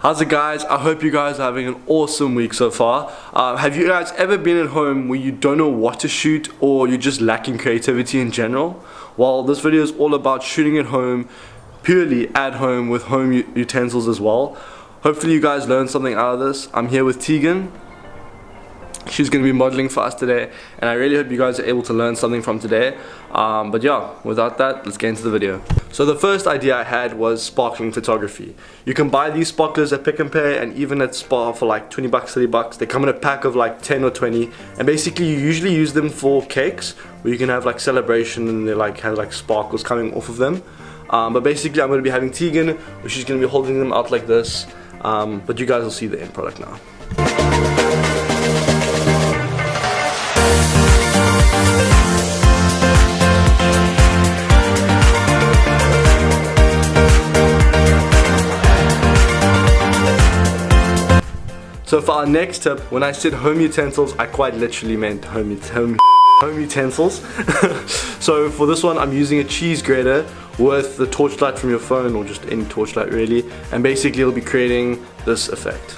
How's it, guys? I hope you guys are having an awesome week so far. Have you guys ever been at home where you don't know what to shoot, or you're just lacking creativity in general? Well, this video is all about shooting at home, purely at home with home utensils as well. Hopefully you guys learned something out of this. I'm here with Tegan. She's going to be modeling for us today, and I really hope you guys are able to learn something from today. But yeah, without that, let's get into the video. So the first idea I had was sparkling photography. You can buy these sparklers at Pick and Pay and even at Spar for like 20 bucks, 30 bucks. They come in a pack of like 10 or 20, and basically you usually use them for cakes where you can have like celebration and they like have like sparkles coming off of them. But basically I'm going to be having Tegan, where she's going to be holding them out like this. But you guys will see the end product now. So for our next tip, when I said home utensils, I quite literally meant home utensils. So for this one, I'm using a cheese grater with the torchlight from your phone, or just any torchlight really, and basically it'll be creating this effect.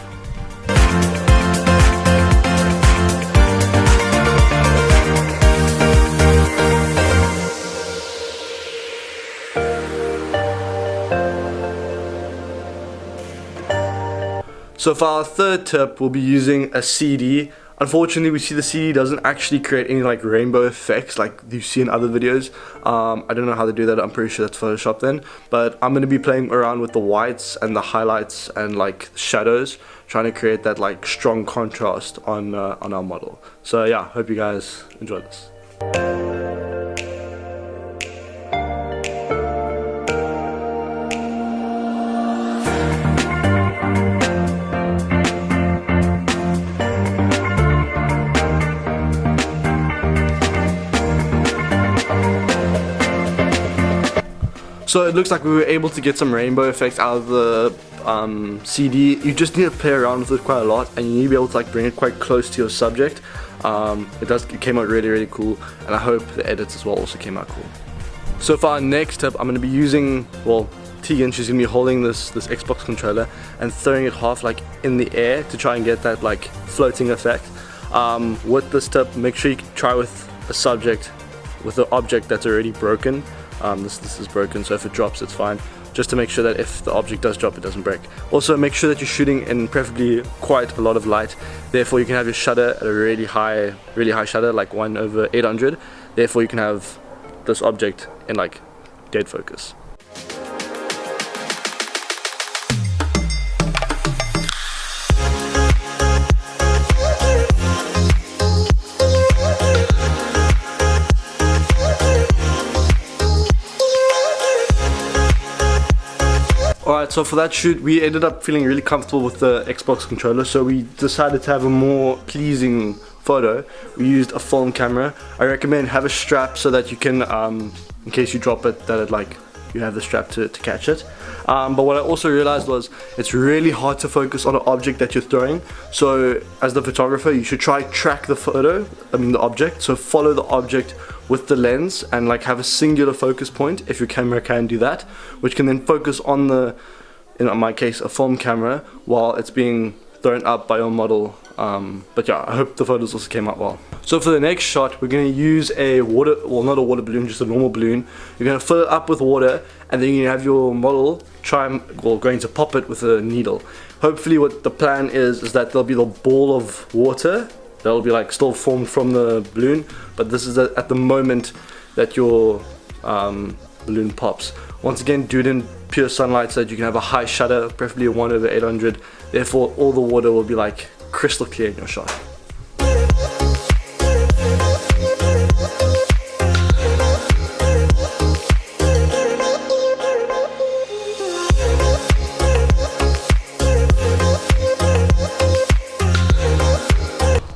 So for our third tip, we'll be using a CD. Unfortunately, we see the CD doesn't actually create any like rainbow effects like you see in other videos. I don't know how to do that. I'm pretty sure that's Photoshop then. But I'm going to be playing around with the whites and the highlights and like shadows, trying to create that like strong contrast on our model. So yeah, hope you guys enjoy this. So it looks like we were able to get some rainbow effects out of the CD. You just need to play around with it quite a lot, and you need to be able to like bring it quite close to your subject. It came out really cool, and I hope the edits as well also came out cool. So for our next tip, I'm going to be using, well, Tegan, she's going to be holding this Xbox controller and throwing it half like in the air to try and get that like floating effect. With this tip, make sure you try with a subject, with an object that's already broken. This is broken, so if it drops it's fine, just to make sure that if the object does drop it doesn't break. Also make sure that you're shooting in preferably quite a lot of light, therefore you can have your shutter at a really high shutter, like 1/800. Therefore you can have this object in like dead focus. Alright, so for that shoot we ended up feeling really comfortable with the Xbox controller, so we decided to have a more pleasing photo. We used a film camera. I recommend have a strap so that you can, in case you drop it, that it like you have the strap to catch it. But what I also realized was it's really hard to focus on an object that you're throwing. So as the photographer, you should try track the object. So follow the object with the lens and like have a singular focus point, if your camera can do that, which can then focus on the, in my case, a film camera while it's being thrown up by your model. But yeah, I hope the photos also came out well. So for the next shot, we're going to use a water, well, not a water balloon, just a normal balloon. You're going to fill it up with water, and then you have your model going to pop it with a needle. Hopefully what the plan is that there'll be the ball of water that'll be like still formed from the balloon, but this is at the moment that your balloon pops. Once again, do it in pure sunlight so that you can have a high shutter, preferably a 1/800. Therefore all the water will be like crystal clear in your shot.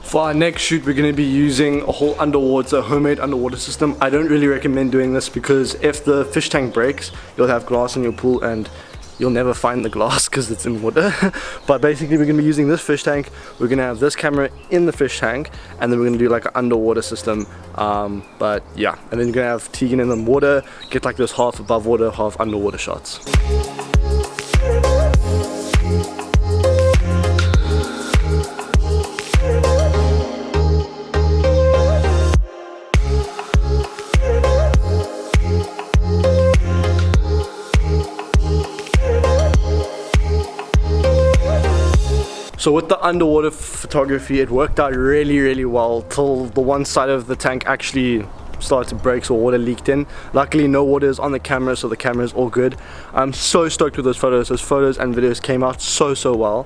For our next shoot, we're going to be using a whole homemade underwater system. I don't really recommend doing this because if the fish tank breaks, you'll have glass in your pool and you'll never find the glass because it's in water. But basically we're going to be using this fish tank. We're going to have this camera in the fish tank, and then we're going to do like an underwater system. But yeah, and then you're going to have Tegan in the water, get like those half above water, half underwater shots. So with the underwater photography, it worked out really well till the one side of the tank actually started to break, so water leaked in. Luckily no water is on the camera, so the camera is all good. I'm so stoked with those photos. Those photos and videos came out so well.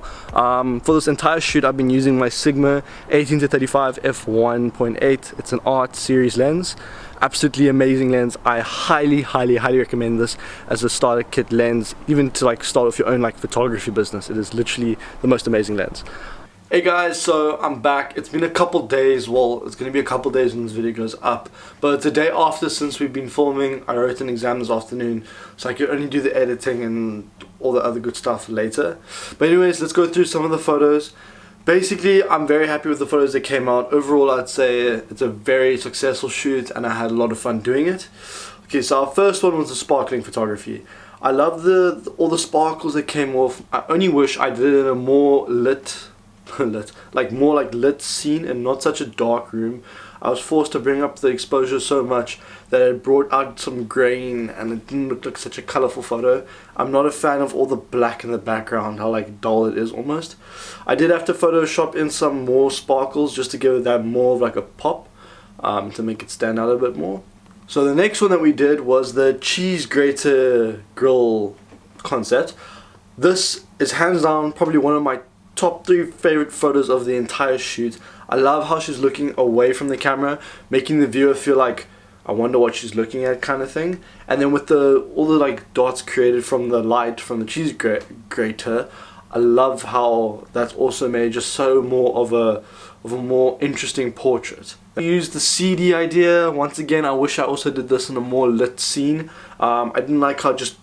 For this entire shoot I've been using my Sigma 18-35 f1.8. it's an art series lens. Absolutely amazing lens. I highly recommend this as a starter kit lens, even to like start off your own like photography business. It is literally the most amazing lens. Hey guys, so I'm back. It's been a couple days, well, it's going to be a couple days when this video goes up, but it's a day after since we've been filming. I wrote an exam this afternoon, so I could only do the editing and all the other good stuff later. But anyways, let's go through some of the photos. Basically, I'm very happy with the photos that came out. Overall, I'd say it's a very successful shoot and I had a lot of fun doing it. Okay, so our first one was the sparkling photography. I love all the sparkles that came off. I only wish I did it in a more lit scene and not such a dark room. I was forced to bring up the exposure so much that it brought out some grain and it didn't look like such a colorful photo. I'm not a fan of all the black in the background, how like dull it is almost. I did have to Photoshop in some more sparkles just to give it that more of like a pop, to make it stand out a bit more. So the next one that we did was the cheese grater grill concept. This is hands down probably one of my top 3 favorite photos of the entire shoot. I love how she's looking away from the camera, making the viewer feel like, I wonder what she's looking at kind of thing. And then with all the like dots created from the light from the cheese grater, I love how that's also made just so more of a more interesting portrait. I used the CD idea. Once again, I wish I also did this in a more lit scene. I didn't like how just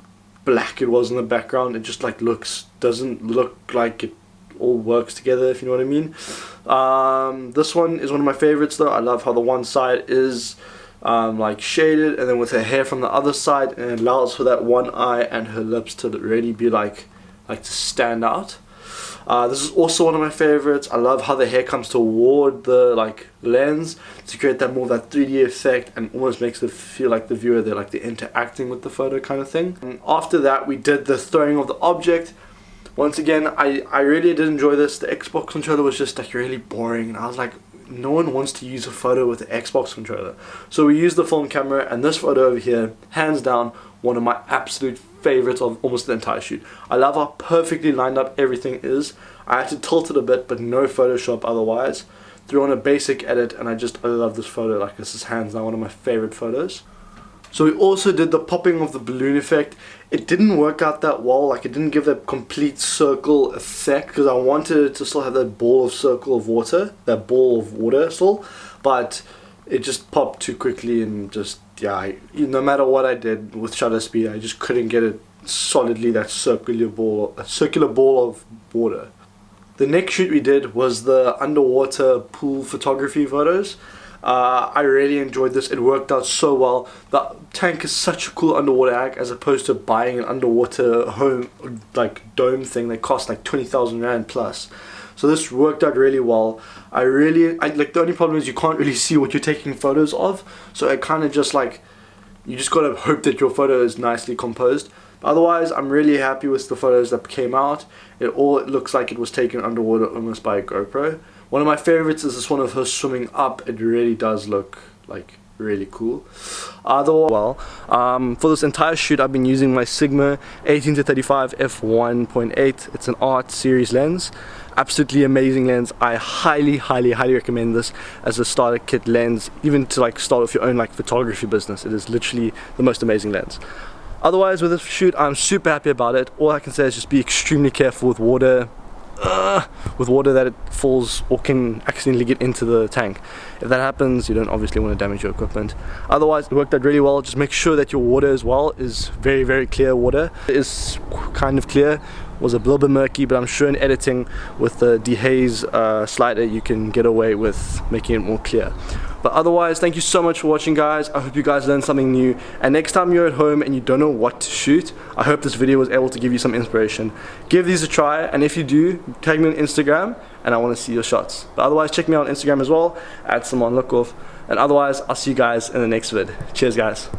black it was in the background. It just like doesn't look like it all works together, if you know what I mean. This one is one of my favorites though. I love how the one side is like shaded, and then with her hair from the other side, and it allows for that one eye and her lips to really be like to stand out. This is also one of my favorites. I love how the hair comes toward the lens to create that more of that 3D effect and almost makes it feel like the viewer they're interacting with the photo kind of thing. And after that we did the throwing of the object. Once again, I really did enjoy this. The Xbox controller was just really boring, and I was like, no one wants to use a photo with the Xbox controller. So we used the film camera, and this photo over here, hands down, one of my absolute favorites of almost the entire shoot. I love how perfectly lined up everything is. I had to tilt it a bit, but no Photoshop otherwise. Threw on a basic edit, and I love this photo. This is hands down one of my favorite photos. So we also did the popping of the balloon effect. It didn't work out that well, it didn't give that complete circle effect, because I wanted it to still have that ball of water still, but it just popped too quickly, and just, yeah, no matter what I did with shutter speed, I just couldn't get it solidly that circular ball of water. The next shoot we did was the underwater pool photography photos. I really enjoyed this. It worked out so well. The tank is such a cool underwater act, as opposed to buying an underwater home dome thing that costs 20,000 Rand plus. So this worked out really well. The only problem is you can't really see what you're taking photos of, so it kind of just you just gotta hope that your photo is nicely composed. Otherwise, I'm really happy with the photos that came out. It looks like it was taken underwater almost by a GoPro. One of my favorites is this one of her swimming up. It really does look really cool. For this entire shoot I've been using my Sigma 18-35 f1.8. it's an art series lens. Absolutely amazing lens. I highly recommend this as a starter kit lens, even to start off your own photography business. It is literally the most amazing lens. Otherwise, with this shoot, I'm super happy about it. All I can say is just be extremely careful with water. That it falls or can accidentally get into the tank. If that happens, you don't obviously want to damage your equipment. Otherwise, it worked out really well. Just make sure that your water as well is very clear water. It is kind of clear. Was a little bit murky, but I'm sure in editing with the dehaze slider you can get away with making it more clear. But otherwise, thank you so much for watching, guys. I hope you guys learned something new, and next time you're at home and you don't know what to shoot, I hope this video was able to give you some inspiration. Give these a try, and if you do, tag me on Instagram and I want to see your shots. But otherwise, check me out on Instagram as well, @SamonLookoff. And otherwise, I'll see you guys in the next vid. Cheers, guys.